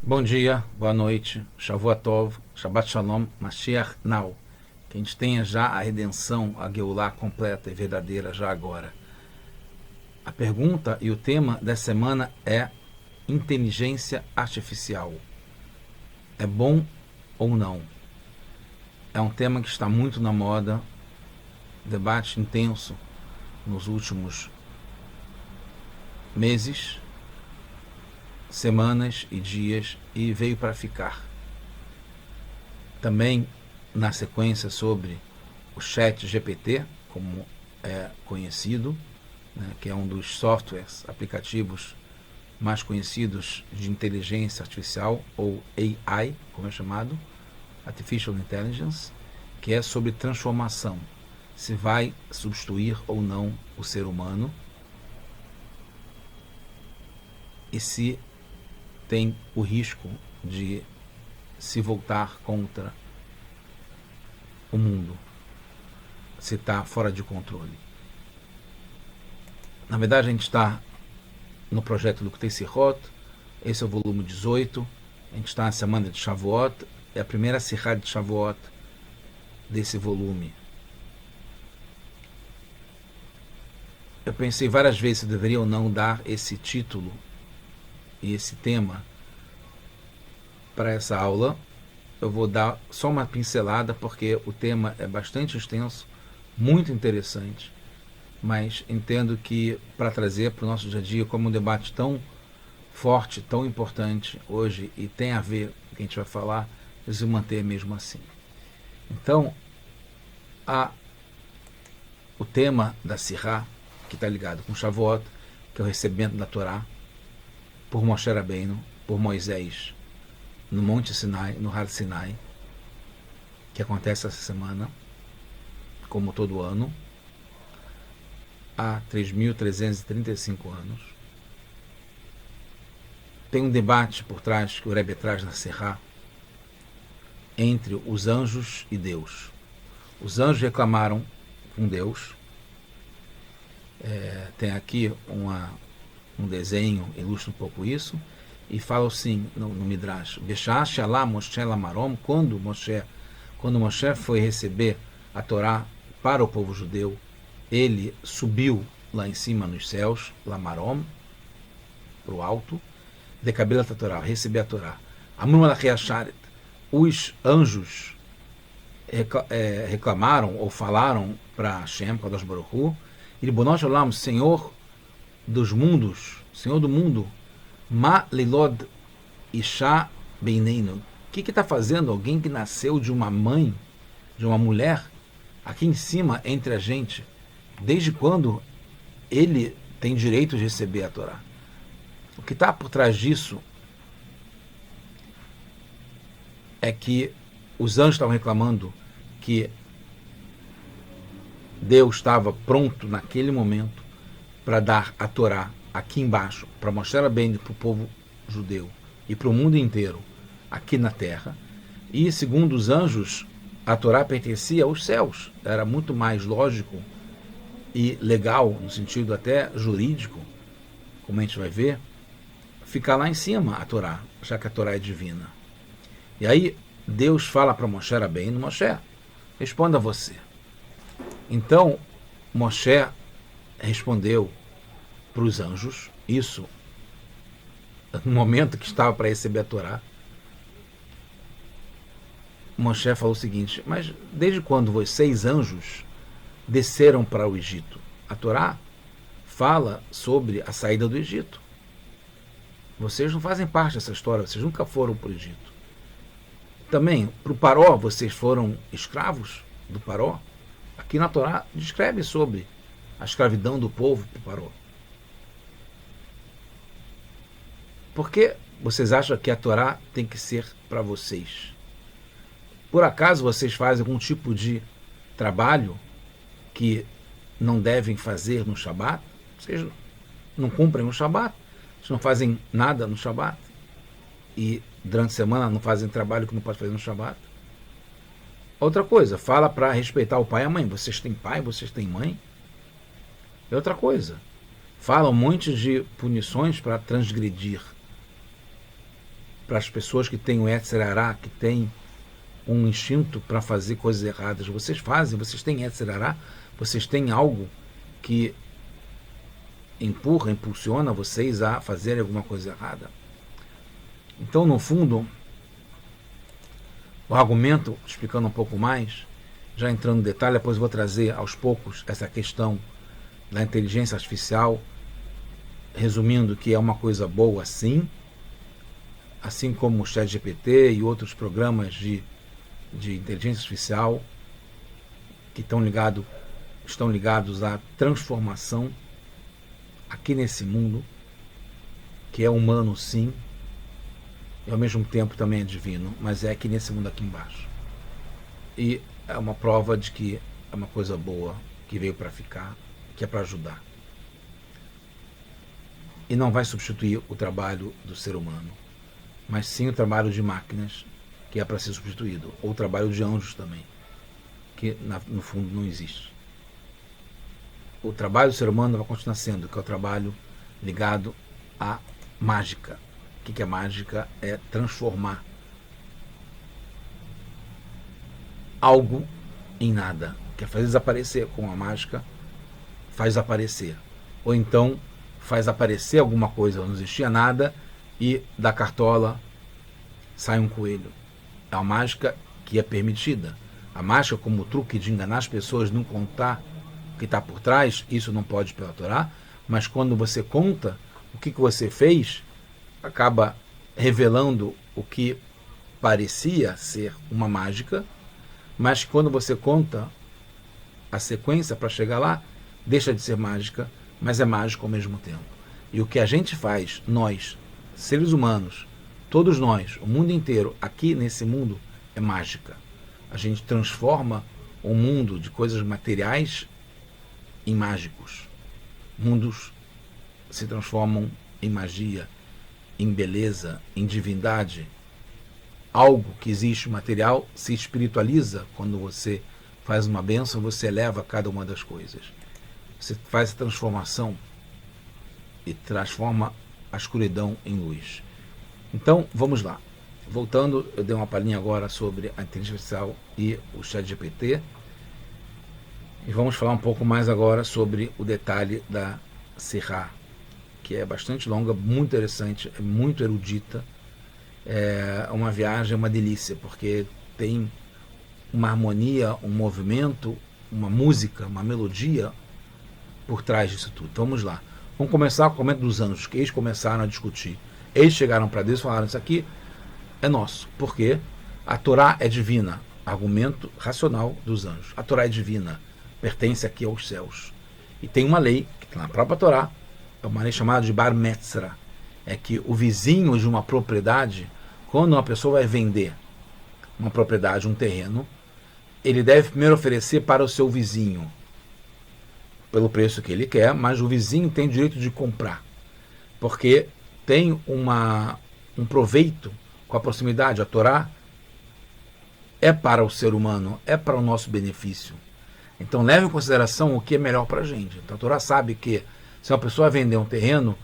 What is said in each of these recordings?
Bom dia, boa noite, Shavua Tov, Shabbat Shalom, Mashiach Now. Que a gente tenha já a redenção, a Geulah completa e verdadeira já agora. A pergunta e o tema dessa semana é inteligência artificial. É bom ou não? É um tema que está muito na moda, debate intenso nos últimos meses, semanas e dias, e veio para ficar. Também na sequência sobre o Chat GPT, como é conhecido, né, que é um dos softwares, aplicativos mais conhecidos de inteligência artificial, ou AI, como é chamado, Artificial Intelligence, que é sobre transformação, se vai substituir ou não o ser humano e se tem o risco de se voltar contra o mundo, se está fora de controle. Na verdade, a gente está no projeto do Kutei Sirot, esse é o volume 18, a gente está na semana de Shavuot, é a primeira Sirá de Shavuot desse volume. Eu pensei várias vezes se deveria ou não dar esse título e esse tema para essa aula. Eu vou dar só uma pincelada porque o tema é bastante extenso, muito interessante, mas entendo que para trazer para o nosso dia a dia como um debate tão forte, tão importante hoje e tem a ver com o que a gente vai falar, preciso manter mesmo assim. Então, o tema da Sirá, que está ligado com Shavuot, que é o recebimento da Torá, por Moshe Rabbeinu, por Moisés, no Monte Sinai, no Har Sinai, que acontece essa semana, como todo ano, há 3.335 anos. Tem um debate por trás, que o Rebbe traz na Sirá, entre os anjos e Deus. Os anjos reclamaram com Deus. Tem aqui um desenho, ilustra um pouco isso, e fala assim no Midrash: quando Moshe foi receber a Torá para o povo judeu, ele subiu lá em cima nos céus, Lamarom, para o alto, de cabelo da Torá, receber a Torá. Os anjos reclamaram ou falaram para Hashem, Kadosh Baruch Hu, e Ribono Shel Olam, Senhor dos mundos, Senhor do mundo, Ma Lilod Isha Beineinu. O que está fazendo alguém que nasceu de uma mãe, de uma mulher, aqui em cima entre a gente? Desde quando ele tem direito de receber a Torá? O que está por trás disso é que os anjos estavam reclamando que Deus estava pronto naquele momento para dar a Torá aqui embaixo, para mostrar bem para o povo judeu e para o mundo inteiro, aqui na terra. E, segundo os anjos, a Torá pertencia aos céus. Era muito mais lógico e legal, no sentido até jurídico, como a gente vai ver, ficar lá em cima a Torá, já que a Torá é divina. E aí Deus fala para Moshe Rabbeinu: Moshe, responda você. Então Moshe respondeu para os anjos, isso no momento que estava para receber a Torá. Moshe falou o seguinte: mas desde quando vocês, anjos, desceram para o Egito? A Torá fala sobre a saída do Egito. Vocês não fazem parte dessa história, vocês nunca foram para o Egito. Também, para o Paró, vocês foram escravos do Paró? Aqui na Torá descreve sobre a escravidão do povo para o Paró. Por que vocês acham que a Torá tem que ser para vocês? Por acaso vocês fazem algum tipo de trabalho que não devem fazer no Shabat? Vocês não cumprem o Shabat? Vocês não fazem nada no Shabat? E durante a semana não fazem trabalho que não pode fazer no Shabat? Outra coisa, fala para respeitar o pai e a mãe. Vocês têm pai, vocês têm mãe? E outra coisa, fala um monte de punições para transgredir. para as pessoas que têm o Yetzer Hará, que têm um instinto para fazer coisas erradas. Vocês fazem, vocês têm Yetzer Hará, vocês têm algo que impulsiona vocês a fazerem alguma coisa errada. Então, no fundo, o argumento, explicando um pouco mais, já entrando no detalhe, depois vou trazer aos poucos essa questão da inteligência artificial, resumindo que é uma coisa boa sim, assim como o ChatGPT e outros programas de inteligência artificial que estão ligados à transformação aqui nesse mundo, que é humano sim, e ao mesmo tempo também é divino, mas é aqui nesse mundo aqui embaixo. E é uma prova de que é uma coisa boa, que veio para ficar, que é para ajudar. E não vai substituir o trabalho do ser humano, mas sim o trabalho de máquinas, que é para ser substituído, ou o trabalho de anjos também, que no fundo não existe. O trabalho do ser humano vai continuar sendo, que é o trabalho ligado à mágica. O que é mágica? É transformar algo em nada, que é fazer desaparecer. Com a mágica, faz aparecer. Ou então, faz aparecer alguma coisa, não existia nada, e da cartola sai um coelho. É uma mágica que é permitida. A mágica, como o truque de enganar as pessoas, não contar o que está por trás, isso não pode pela Torá, mas quando você conta o que você fez, acaba revelando o que parecia ser uma mágica, mas quando você conta a sequência para chegar lá, deixa de ser mágica, mas é mágico ao mesmo tempo. E o que a gente faz, nós, seres humanos, todos nós, o mundo inteiro, aqui nesse mundo, é mágica. A gente transforma o mundo de coisas materiais em mágicos. Mundos se transformam em magia, em beleza, em divindade. Algo que existe material se espiritualiza. Quando você faz uma bênção, você eleva cada uma das coisas. Você faz a transformação e transforma a escuridão em luz. Então, vamos lá. Voltando, eu dei uma palhinha agora sobre a inteligência artificial e o ChatGPT. E vamos falar um pouco mais agora sobre o detalhe da Sirá, que é bastante longa, muito interessante, é muito erudita. É uma viagem, uma delícia, porque tem uma harmonia, um movimento, uma música, uma melodia por trás disso tudo. Então vamos lá. Vamos começar com o momento dos anjos, que eles começaram a discutir. Eles chegaram para Deus e falaram: isso aqui é nosso, porque a Torá é divina. Argumento racional dos anjos. A Torá é divina, pertence aqui aos céus. E tem uma lei, que está na própria Torá, é uma lei chamada de Bar Metzra, é que o vizinho de uma propriedade, quando uma pessoa vai vender uma propriedade, um terreno, ele deve primeiro oferecer para o seu vizinho, pelo preço que ele quer, mas o vizinho tem o direito de comprar, porque tem um proveito com a proximidade. A Torá é para o ser humano, é para o nosso benefício. Então leve em consideração o que é melhor para a gente. Então a Torá sabe que se uma pessoa vender um terreno,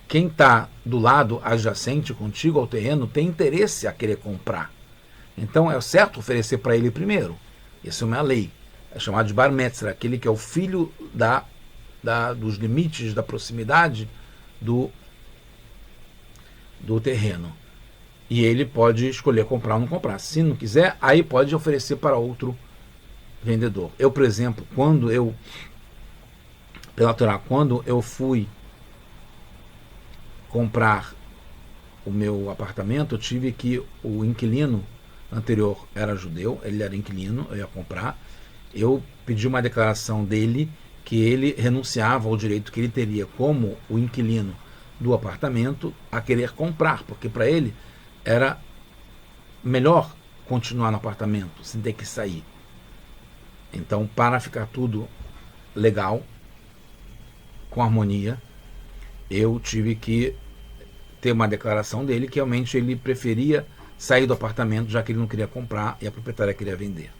quem está do lado adjacente contigo ao terreno tem interesse a querer comprar. Então é certo oferecer para ele primeiro. Isso é uma lei. É chamado de Bar Metzra, aquele que é o filho dos limites da proximidade do terreno. E ele pode escolher comprar ou não comprar. Se não quiser, aí pode oferecer para outro vendedor. Eu, por exemplo, quando eu fui comprar o meu apartamento, eu tive que o inquilino anterior era judeu, ele era inquilino, eu ia comprar, eu pedi uma declaração dele que ele renunciava ao direito que ele teria como o inquilino do apartamento a querer comprar, porque para ele era melhor continuar no apartamento sem ter que sair. Então, para ficar tudo legal, com harmonia, eu tive que ter uma declaração dele que realmente ele preferia sair do apartamento, já que ele não queria comprar e a proprietária queria vender.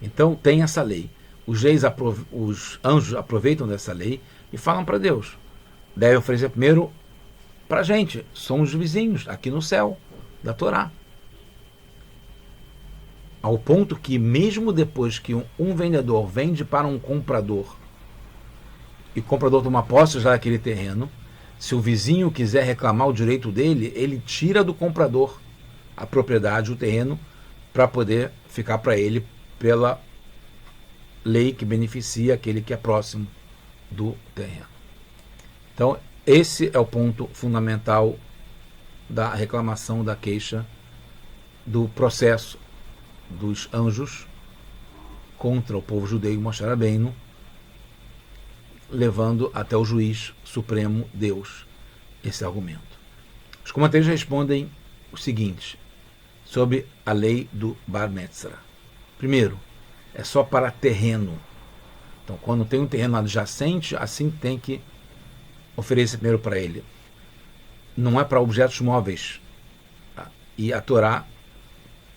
Então tem essa lei. Os anjos aproveitam dessa lei e falam para Deus: deve oferecer primeiro para a gente. Somos vizinhos aqui no céu da Torá. Ao ponto que mesmo depois que um vendedor vende para um comprador e o comprador toma posse já daquele terreno, se o vizinho quiser reclamar o direito dele, ele tira do comprador a propriedade, o terreno, para poder ficar para ele pela lei que beneficia aquele que é próximo do terreno. Então, esse é o ponto fundamental da reclamação, da queixa, do processo dos anjos contra o povo judeu e Moshe Rabbeinu, levando até o juiz supremo, Deus, esse argumento. Os comentaristas respondem o seguinte sobre a lei do Bar Metzra. Primeiro, é só para terreno. Então, quando tem um terreno adjacente, assim tem que oferecer primeiro para ele. Não é para objetos móveis. E a Torá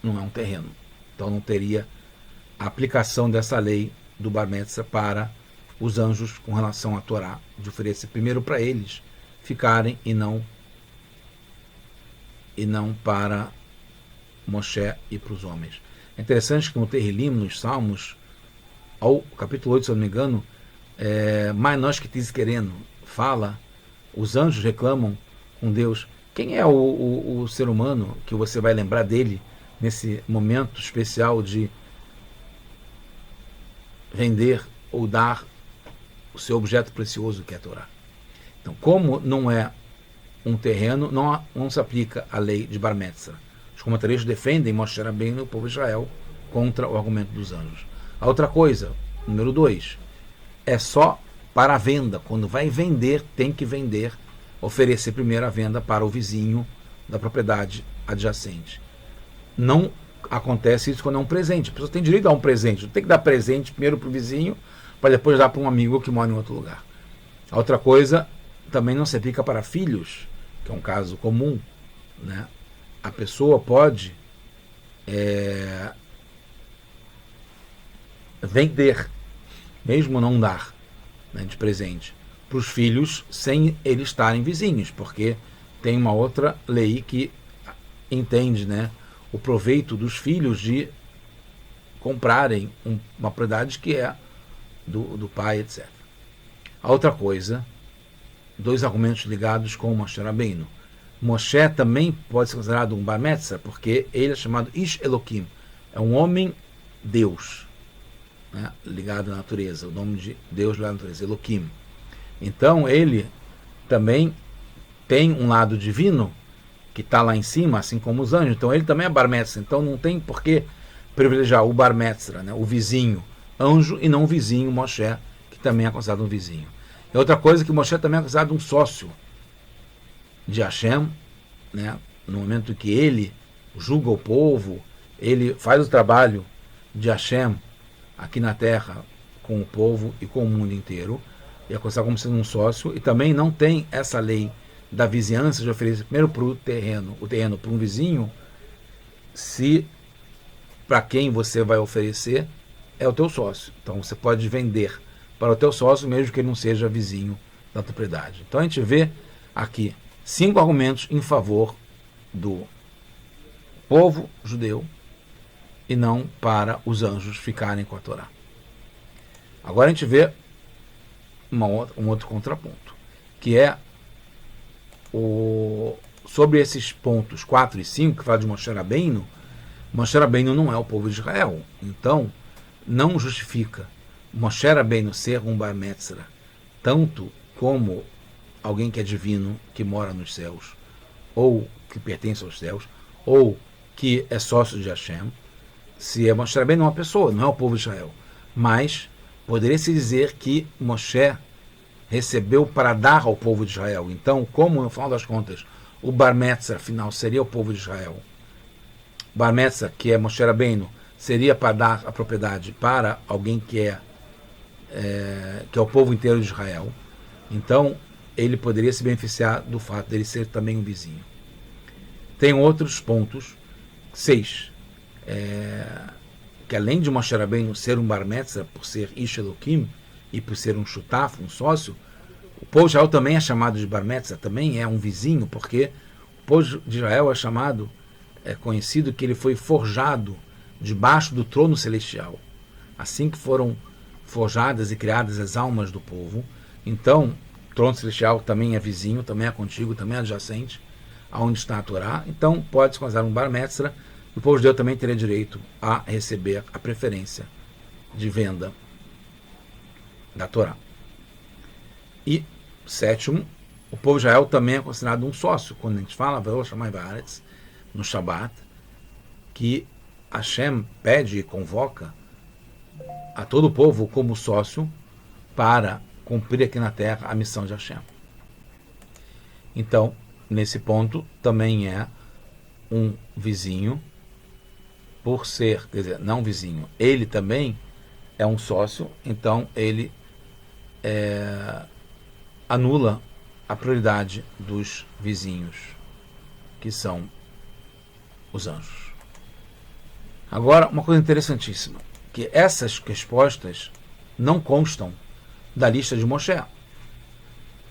não é um terreno. Então não teria a aplicação dessa lei do Bar Metzra para os anjos com relação à Torá, de oferecer primeiro para eles ficarem e não para Moshe e para os homens. É interessante que no Terrilim, nos Salmos, ao capítulo 8, se eu não me engano, mas nós que tis querendo, fala, os anjos reclamam com Deus. Quem é o ser humano que você vai lembrar dele nesse momento especial de vender ou dar o seu objeto precioso, que é a Torá? Então, como não é um terreno, não se aplica a lei de Bar Metzra. Os comentaristas defendem Moshe Rabbeinu e o povo de Israel contra o argumento dos anjos. A outra coisa, número 2, é só para a venda. Quando vai vender, tem que vender, oferecer primeiro a venda para o vizinho da propriedade adjacente. Não acontece isso quando é um presente. A pessoa tem direito a dar um presente. Não tem que dar presente primeiro para o vizinho, para depois dar para um amigo que mora em outro lugar. A outra coisa também não se aplica para filhos, que é um caso comum, né? A pessoa pode vender, mesmo não dar, né, de presente, para os filhos sem eles estarem vizinhos, porque tem uma outra lei que entende, né, o proveito dos filhos de comprarem uma propriedade que é do pai, etc. A outra coisa, 2 argumentos ligados com Moshe Rabbeinu. Moshe também pode ser considerado um Bar Metzra, porque ele é chamado Ish Elokim, é um homem Deus, né, ligado à natureza, o nome de Deus ligado à natureza, Elokim. Então ele também tem um lado divino que está lá em cima, assim como os anjos. Então ele também é Bar Metzra. Então não tem por que privilegiar o Bar Metzra, né, o vizinho anjo, e não o vizinho Moshe, que também é considerado um vizinho. E outra coisa, que Moshe também é considerado um sócio de Hashem, né, no momento em que ele julga o povo, ele faz o trabalho de Hashem aqui na terra com o povo e com o mundo inteiro, e é considerado como sendo um sócio. E também não tem essa lei da vizinhança de oferecer primeiro para o terreno para um vizinho, se para quem você vai oferecer é o teu sócio. Então você pode vender para o teu sócio, mesmo que ele não seja vizinho da propriedade. Então a gente vê aqui 5 argumentos em favor do povo judeu e não para os anjos ficarem com a Torá. Agora a gente vê um outro contraponto, que é sobre esses pontos 4 e 5, que fala de Moshe Rabbeinu. Moshe Rabbeinu não é o povo de Israel, então não justifica Moshe Rabbeinu ser um Bar Metzra, tanto como alguém que é divino, que mora nos céus, ou que pertence aos céus, ou que é sócio de Hashem. Se é Moshe Rabbeinu, não é uma pessoa, não é o povo de Israel. Mas poderia se dizer que Moshe recebeu para dar ao povo de Israel. Então, como no final das contas o Bar Metzra final seria o povo de Israel, Bar Metzra, que é Moshe Rabbeinu, seria para dar a propriedade para alguém que é o povo inteiro de Israel. Então ele poderia se beneficiar do fato dele ser também um vizinho. Tem outros pontos, 6, que além de Moshe Rabbeinu ser um Bar Metzra, por ser Ish Elokim e por ser um shutaf, um sócio, O povo de Israel também é chamado de Bar Metzra, também é um vizinho, porque o povo de Israel é chamado, é conhecido que ele foi forjado debaixo do trono celestial. Assim que foram forjadas e criadas as almas do povo, então o trono celestial também é vizinho, também é contíguo, também é adjacente aonde está a Torá, então pode se considerar um Bar Metzra, e o povo de Deus também teria direito a receber a preferência de venda da Torá. E sétimo, o povo de Israel também é considerado um sócio. Quando a gente fala no Shabat, que Hashem pede e convoca a todo o povo como sócio para cumprir aqui na terra a missão de Hashem. Então, nesse ponto, também é um vizinho, por ser, quer dizer, não vizinho, ele também é um sócio, então ele anula a prioridade dos vizinhos, que são os anjos. Agora, uma coisa interessantíssima, que essas respostas não constam da lista de Moshe,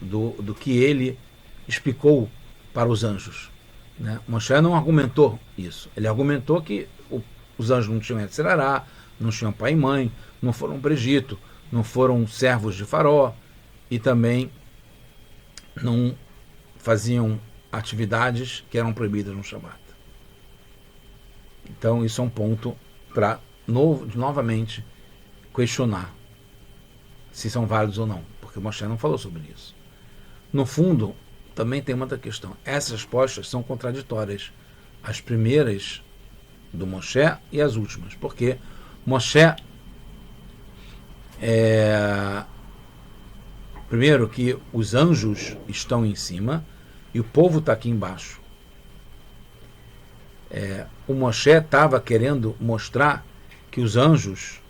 do que ele explicou para os anjos. Né? Moshe não argumentou isso. Ele argumentou que os anjos não tinham Yetzirará, não tinham pai e mãe, não foram para o Egito, não foram servos de Faraó e também não faziam atividades que eram proibidas no Shabat. Então isso é um ponto para novamente questionar se são válidos ou não, porque Moshe não falou sobre isso. No fundo, também tem uma outra questão. Essas respostas são contraditórias. As primeiras do Moshe e as últimas. Porque Moshe primeiro que os anjos estão em cima e o povo está aqui embaixo. O Moshe estava querendo mostrar que os anjos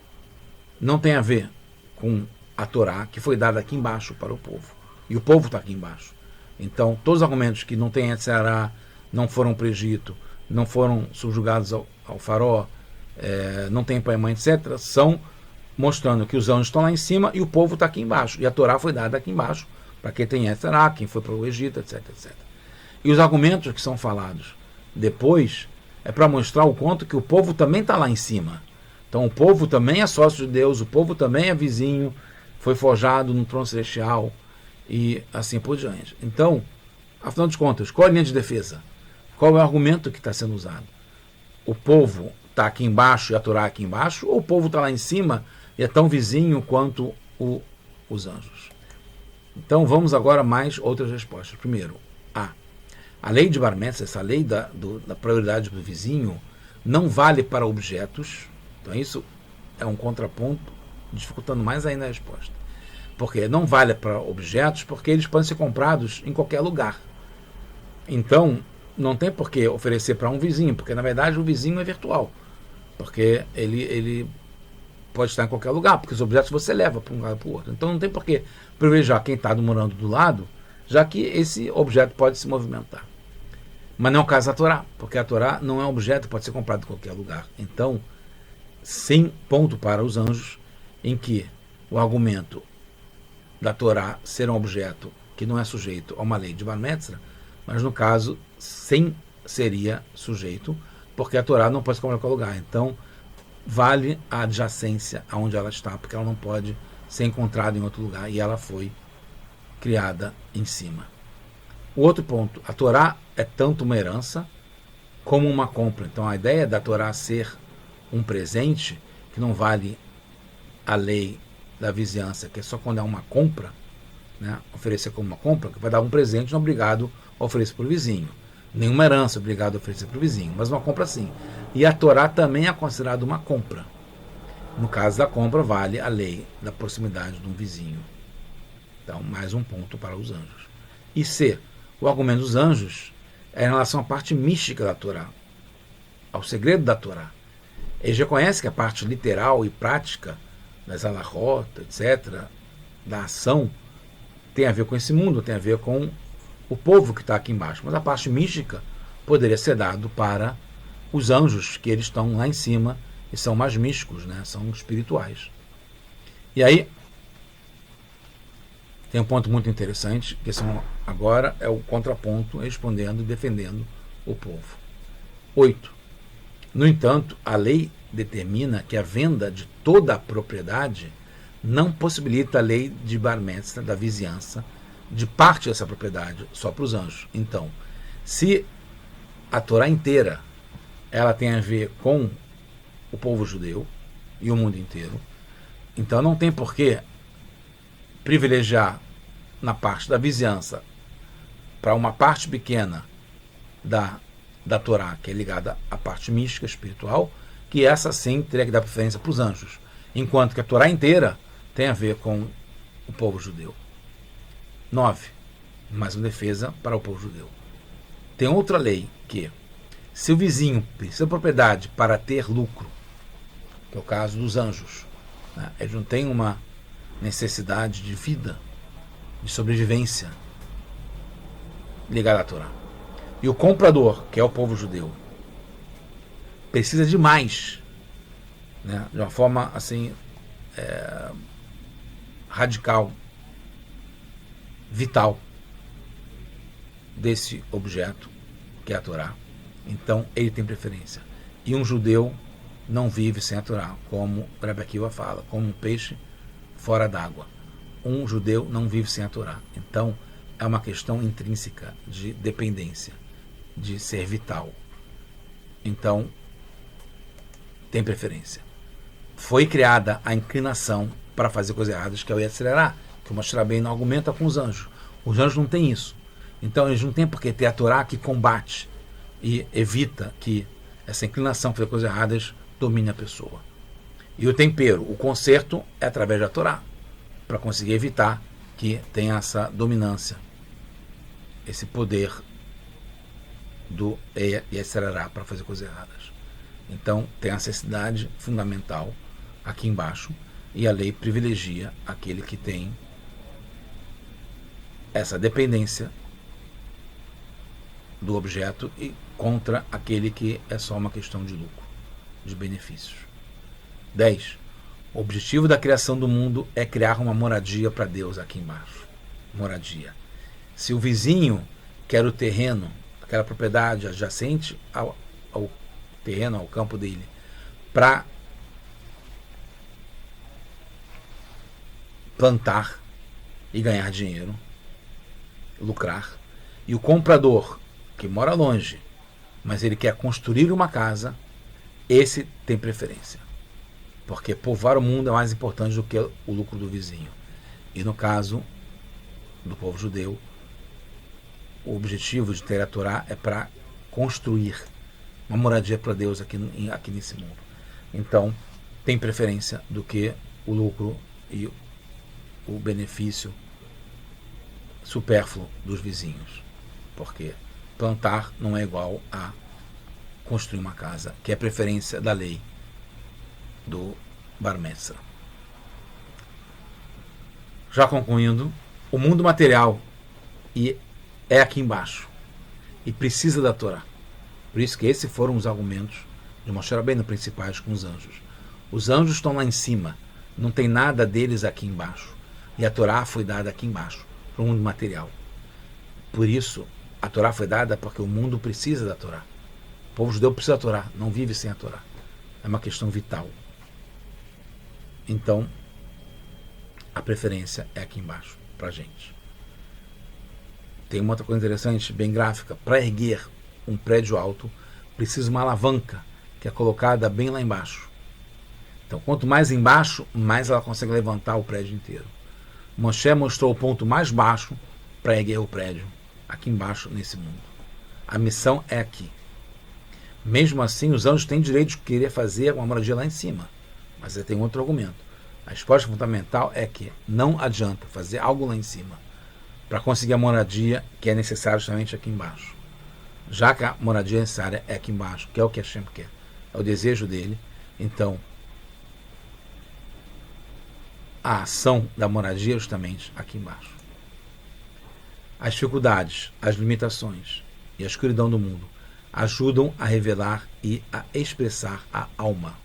não tem a ver com a Torá, que foi dada aqui embaixo para o povo. E o povo está aqui embaixo. Então, todos os argumentos que não tem Yetzirará, não foram para o Egito, não foram subjugados ao Faraó, não tem pai e mãe, etc., são mostrando que os anjos estão lá em cima e o povo está aqui embaixo. E a Torá foi dada aqui embaixo para quem tem Yetzirará, quem foi para o Egito, etc., etc. E os argumentos que são falados depois é para mostrar o quanto que o povo também está lá em cima. Então, o povo também é sócio de Deus, o povo também é vizinho, foi forjado no trono celestial, e assim por diante. Então, afinal de contas, qual é a linha de defesa? Qual é o argumento que está sendo usado? O povo está aqui embaixo e a Torá aqui embaixo, ou o povo está lá em cima e é tão vizinho quanto os anjos? Então, vamos agora a mais outras respostas. Primeiro, a lei de Bar Metzra, essa lei da prioridade do vizinho, não vale para objetos. Então, isso é um contraponto, dificultando mais ainda a resposta. Porque não vale para objetos, porque eles podem ser comprados em qualquer lugar. Então, não tem por que oferecer para um vizinho, porque na verdade o vizinho é virtual. Porque ele pode estar em qualquer lugar, porque os objetos você leva para um lugar ou para o outro. Então não tem por que privilegiar quem está morando do lado, já que esse objeto pode se movimentar. Mas não é o caso da Torá, porque a Torá não é um objeto, pode ser comprado em qualquer lugar. Então, sim, ponto para os anjos, em que o argumento da Torá ser um objeto que não é sujeito a uma lei de Bar Metzra, mas no caso, sim, seria sujeito, porque a Torá não pode se comprar em qualquer lugar. Então, vale a adjacência aonde ela está, porque ela não pode ser encontrada em outro lugar, e ela foi criada em cima. O outro ponto, a Torá é tanto uma herança como uma compra. Então, a ideia da Torá ser um presente, que não vale a lei da vizinhança, que é só quando é uma compra, né, oferecer como uma compra, que vai dar um presente, não é obrigado a oferecer para o vizinho. Nenhuma herança é obrigado a oferecer para o vizinho, mas uma compra sim. E a Torá também é considerada uma compra. No caso da compra, vale a lei da proximidade de um vizinho. Então, mais um ponto para os anjos. E C, o argumento dos anjos é em relação à parte mística da Torá, ao segredo da Torá. Eles reconhecem que a parte literal e prática das halachot, etc., da ação, tem a ver com esse mundo, tem a ver com o povo que está aqui embaixo. Mas a parte mística poderia ser dado para os anjos, que eles estão lá em cima e são mais místicos, né? São espirituais. E aí, tem um ponto muito interessante, que agora é o contraponto respondendo e defendendo o povo. 8. No entanto, a lei determina que a venda de toda a propriedade não possibilita a lei de bar mitzvah, da vizinhança, de parte dessa propriedade, só para os anjos. Então, se a Torá inteira ela tem a ver com o povo judeu e o mundo inteiro, então não tem por que privilegiar na parte da vizinhança para uma parte pequena da Torá, que é ligada à parte mística, espiritual, que essa sim teria que dar preferência para os anjos, enquanto que a Torá inteira tem a ver com o povo judeu. 9. Mais uma defesa para o povo judeu. Tem outra lei que, se o vizinho precisa de propriedade para ter lucro, que é o caso dos anjos, né? Eles não têm uma necessidade de vida, de sobrevivência ligada à Torá. E o comprador, que é o povo judeu, precisa de mais, né? De uma forma assim radical, vital, desse objeto que é a Torá. Então ele tem preferência. E um judeu não vive sem a Torá, como o Rebbe Akiva fala, como um peixe fora d'água. Um judeu não vive sem a Torá. Então é uma questão intrínseca de dependência, de ser vital. Então tem preferência. Foi criada a inclinação para fazer coisas erradas, que é o Yetzer Hará, que o Moshe Rabbeinu argumenta com os anjos. Os anjos não têm isso. Então eles não têm por que ter a Torá que combate e evita que essa inclinação para fazer coisas erradas domine a pessoa. E o tempero, o conserto, é através da Torá, para conseguir evitar que tenha essa dominância, esse poder do Yetzer Hará para fazer coisas erradas. Então tem a necessidade fundamental aqui embaixo, e a lei privilegia aquele que tem essa dependência do objeto e contra aquele que é só uma questão de lucro, de benefícios. 10. O objetivo da criação do mundo é criar uma moradia para Deus aqui embaixo. Moradia. Se o vizinho quer o terreno, aquela propriedade adjacente ao terreno, ao campo dele, para plantar e ganhar dinheiro, lucrar, e o comprador que mora longe, mas ele quer construir uma casa, esse tem preferência, porque povoar o mundo é mais importante do que o lucro do vizinho. E no caso do povo judeu, o objetivo de ter a Torá é para construir uma moradia para Deus aqui nesse mundo. Então tem preferência do que o lucro e o benefício supérfluo dos vizinhos, porque plantar não é igual a construir uma casa, que é a preferência da lei do Bar Mitzvah. Já concluindo, o mundo material é aqui embaixo e precisa da Torá. Por isso que esses foram os argumentos de Moshe Rabbeinu principais com os anjos. Os anjos estão lá em cima, não tem nada deles aqui embaixo. E a Torá foi dada aqui embaixo, para o mundo material. Por isso, a Torá foi dada porque o mundo precisa da Torá. O povo judeu precisa da Torá, não vive sem a Torá. É uma questão vital. Então, a preferência é aqui embaixo, para a gente. Tem uma outra coisa interessante, bem gráfica. Para erguer um prédio alto, precisa uma alavanca, que é colocada bem lá embaixo. Então, quanto mais embaixo, mais ela consegue levantar o prédio inteiro. Moshe mostrou o ponto mais baixo para erguer o prédio, aqui embaixo, nesse mundo. A missão é aqui. Mesmo assim, os anjos têm direito de querer fazer uma moradia lá em cima. Mas tem outro argumento. A resposta fundamental é que não adianta fazer algo lá em cima para conseguir a moradia que é necessária justamente aqui embaixo. Já que a moradia necessária é aqui embaixo, que é o que Hashem quer, é o desejo dele, então a ação da moradia é justamente aqui embaixo. As dificuldades, as limitações e a escuridão do mundo ajudam a revelar e a expressar a alma.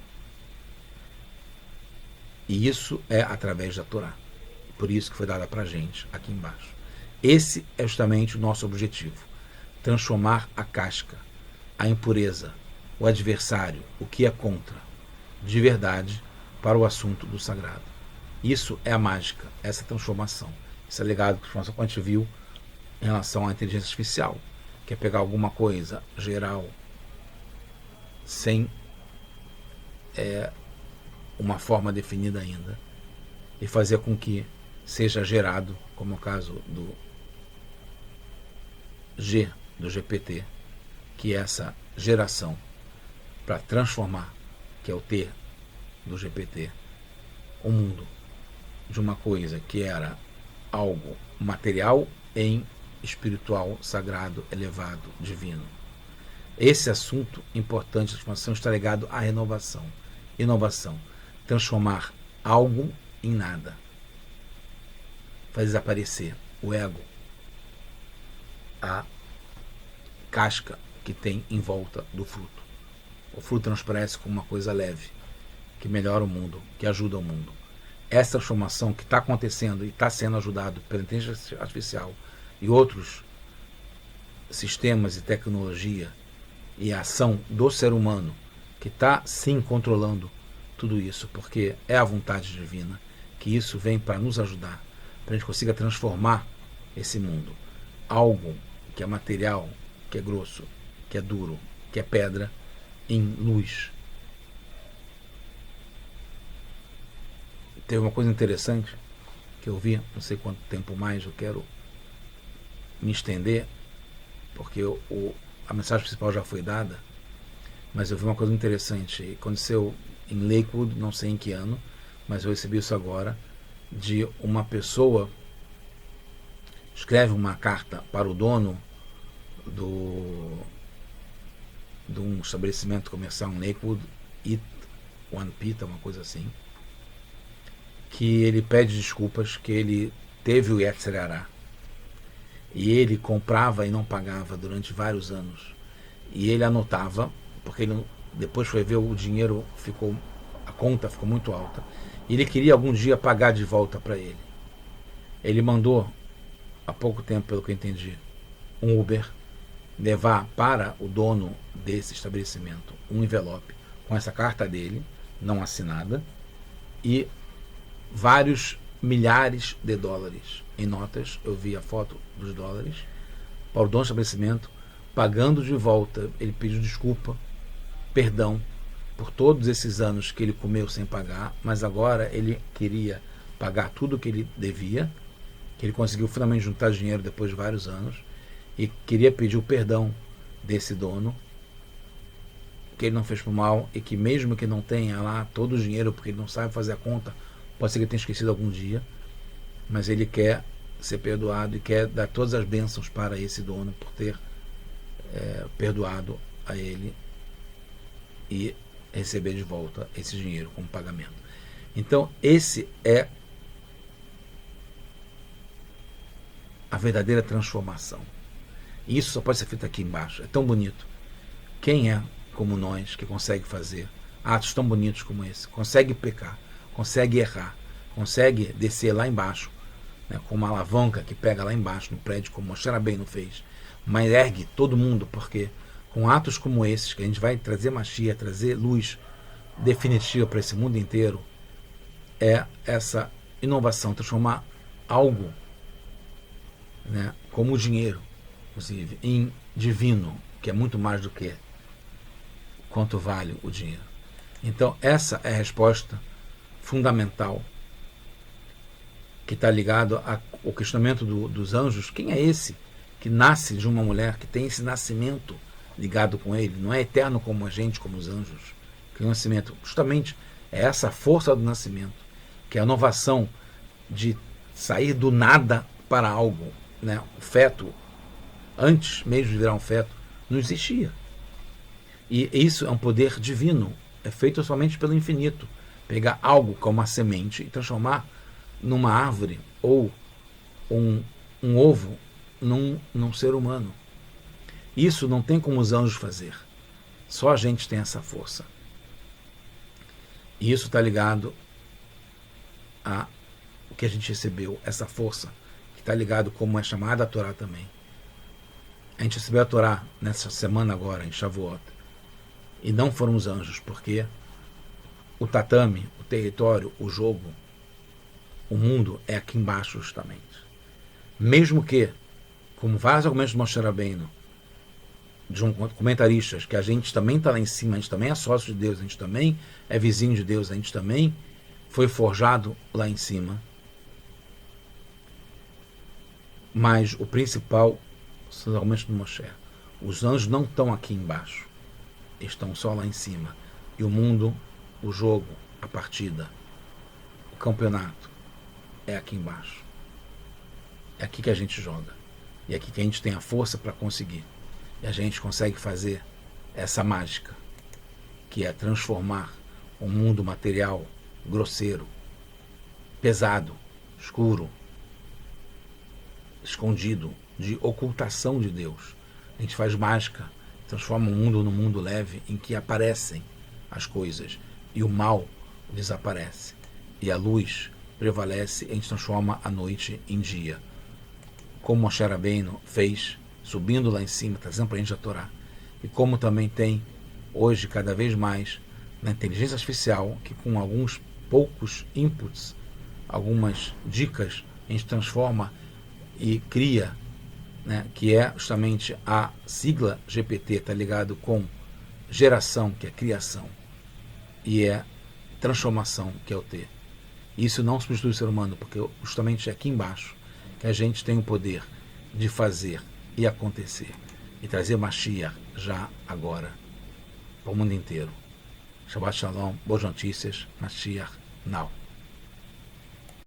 E isso é através da Torá. Por isso que foi dada para a gente aqui embaixo. Esse é justamente o nosso objetivo. Transformar a casca, a impureza, o adversário, o que é contra, de verdade, para o assunto do sagrado. Isso é a mágica, essa transformação. Esse é o legado que a gente viu em relação à inteligência artificial, que é pegar alguma coisa geral sem uma forma definida ainda e fazer com que seja gerado, como é o caso do GPT, que é essa geração para transformar, que é o T do GPT, o mundo de uma coisa que era algo material em espiritual, sagrado, elevado, divino. Esse assunto importante da transformação está ligado à renovação. Inovação. Transformar algo em nada. Faz desaparecer o ego, a casca que tem em volta do fruto. O fruto transparece como uma coisa leve, que melhora o mundo, que ajuda o mundo. Essa transformação que está acontecendo e está sendo ajudado pela inteligência artificial e outros sistemas e tecnologia e a ação do ser humano, que está sim controlando tudo isso, porque é a vontade divina, que isso vem para nos ajudar, para a gente consiga transformar esse mundo. Algo que é material, que é grosso, que é duro, que é pedra, em luz. Teve uma coisa interessante que eu vi, não sei quanto tempo mais eu quero me estender, porque a mensagem principal já foi dada, mas eu vi uma coisa interessante. Aconteceu em Lakewood, não sei em que ano, mas eu recebi isso agora, de uma pessoa escreve uma carta para o dono de um estabelecimento comercial em Lakewood, One Pita, uma coisa assim, que ele pede desculpas, que ele teve o Yetzer Hará e ele comprava e não pagava durante vários anos, e ele anotava, porque ele depois foi ver, o dinheiro ficou, a conta ficou muito alta, e ele queria algum dia pagar de volta para ele. Ele mandou, há pouco tempo, pelo que eu entendi, um Uber levar para o dono desse estabelecimento um envelope com essa carta dele, não assinada, e vários milhares de dólares em notas. Eu vi a foto dos dólares para o dono do estabelecimento, pagando de volta. Ele pediu desculpa, perdão por todos esses anos que ele comeu sem pagar, mas agora ele queria pagar tudo o que ele devia, que ele conseguiu finalmente juntar dinheiro depois de vários anos, e queria pedir o perdão desse dono, que ele não fez por mal, e que mesmo que não tenha lá todo o dinheiro, porque ele não sabe fazer a conta, pode ser que ele tenha esquecido algum dia, mas ele quer ser perdoado e quer dar todas as bênçãos para esse dono por ter perdoado a ele e receber de volta esse dinheiro como pagamento. Então, esse é a verdadeira transformação. E isso só pode ser feito aqui embaixo. É tão bonito. Quem é como nós que consegue fazer atos tão bonitos como esse? Consegue pecar, consegue errar, consegue descer lá embaixo, né, com uma alavanca que pega lá embaixo no prédio, como Moshe Rabbeinu fez, mas ergue todo mundo, porque com atos como esses, que a gente vai trazer Mashiach, trazer luz definitiva para esse mundo inteiro, é essa inovação, transformar algo, né, como o dinheiro, inclusive, em divino, que é muito mais do que quanto vale o dinheiro. Então, essa é a resposta fundamental que está ligado ao questionamento dos anjos. Quem é esse que nasce de uma mulher, que tem esse nascimento ligado com ele? Não é eterno como a gente, como os anjos. Que o nascimento, justamente, é essa força do nascimento, que é a inovação de sair do nada para algo, né? O feto, antes mesmo de virar um feto, não existia. E isso é um poder divino, é feito somente pelo infinito. Pegar algo como uma semente e transformar numa árvore ou um ovo num ser humano. Isso não tem como os anjos fazer. Só a gente tem essa força. E isso está ligado a o que a gente recebeu, essa força, que está ligado como é chamada a Torá também. A gente recebeu a Torá nessa semana agora, em Shavuot, e não foram os anjos, porque o tatame, o território, o jogo, o mundo é aqui embaixo justamente. Mesmo que, como vários argumentos do Moshe Rabbeinu, de um comentaristas, que a gente também está lá em cima, a gente também é sócio de Deus, a gente também é vizinho de Deus, a gente também foi forjado lá em cima. Mas o principal são os argumentos do Moshe. Os anjos não estão aqui embaixo, estão só lá em cima. E o mundo, o jogo, a partida, o campeonato é aqui embaixo. É aqui que a gente joga. E é aqui que a gente tem a força para conseguir. E a gente consegue fazer essa mágica, que é transformar um mundo material grosseiro, pesado, escuro, escondido, de ocultação de Deus. A gente faz mágica, transforma o mundo num mundo leve em que aparecem as coisas e o mal desaparece. E a luz prevalece e a gente transforma a noite em dia. Como Moshe Rabbeinu fez, subindo lá em cima, trazendo para a gente a Torá. E como também tem, hoje, cada vez mais, na inteligência artificial, que com alguns poucos inputs, algumas dicas, a gente transforma e cria, né, que é justamente a sigla GPT, está ligado com geração, que é criação, e é transformação, que é o T. Isso não substitui o ser humano, porque justamente é aqui embaixo que a gente tem o poder de fazer e acontecer, e trazer Mashiach já agora, para o mundo inteiro. Shabbat Shalom, boas notícias, Mashiach now.